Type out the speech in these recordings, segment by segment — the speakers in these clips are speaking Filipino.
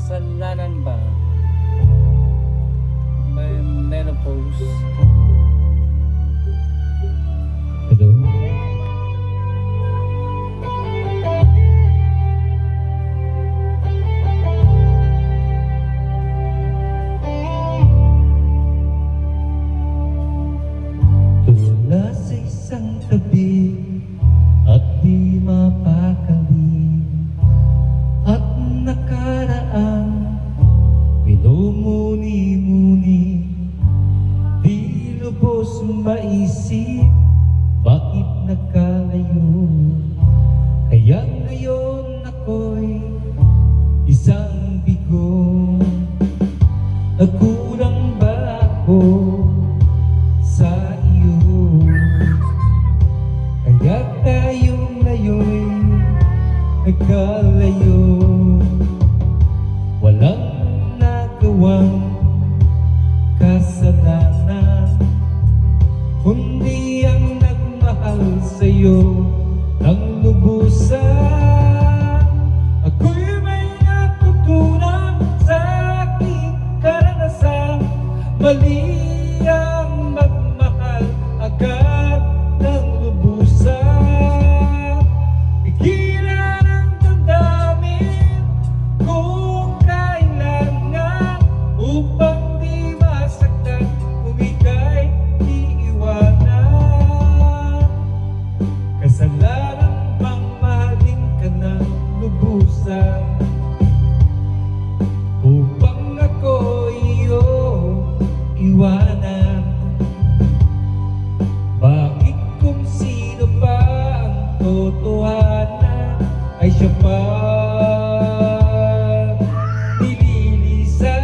Kasalanan ba? May menopause. Hello? Tula sa isang tabi at di mapakali at nakaraan minumuni-muni, di lubos maisip bakit nakalayo. Kaya ngayon ako'y isang bigo. Nagkulang ba ako sa iyo? Kaya tayo ngayon'y nagkalayo. Walang nagawang kasalanan, kundi ang nagmahal sa'yo ng lubusan. Ako'y may natutunan sa aking karanasan. Mali ang magmahal agad ng lubusan. Pigilan ang damdamin kung kailangan upang di masaktan kung ika'y iiwanan. Kasalanan bang mahalin ka ng lubusan upang ako iyong iwanan? Bakit kung sino pa ang totohanan ay siya pa nililisan?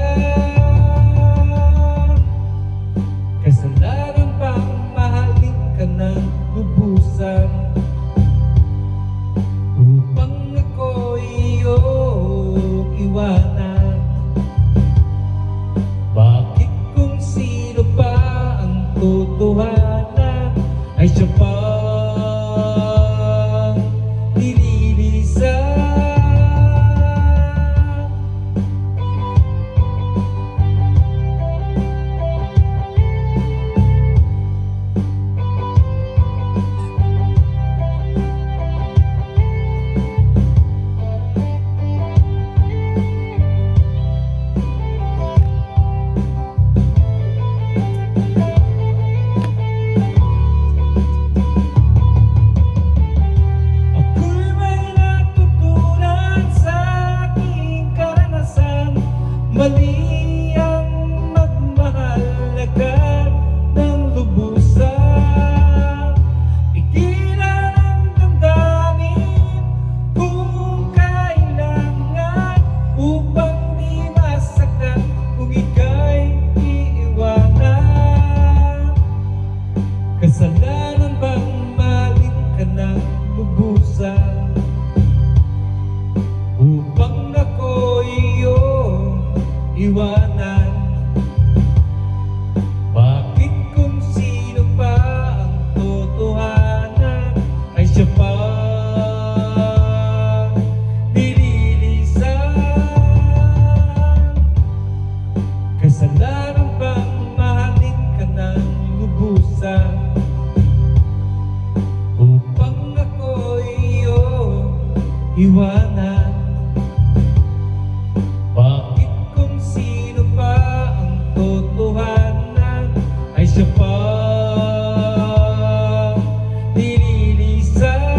Kasalanan bang mahalin ka ng lubusan upang ako iyong iwanan? Bakit kung sino pa ang totohanan ay siya pa nililisan? Mali ang magmahal agad ng lubusan. Pigilan ang damdamin kung kailangan upang di masaktan kung ika'y iiwanan. Kasalanan bang mahalin ka ng lubusan upang ako iyong iwanan? Bakit kung sino pa ang totohanan ay siya pa nililisan? Kasalanan bang mahalin ka ng lubusan upang ako iyong iwanan? Bakit kung sino pa ang totohanan ay siya pa nililisan?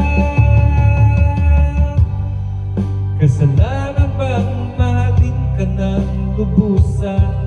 Kasalanan bang mahalin ka ng lubusan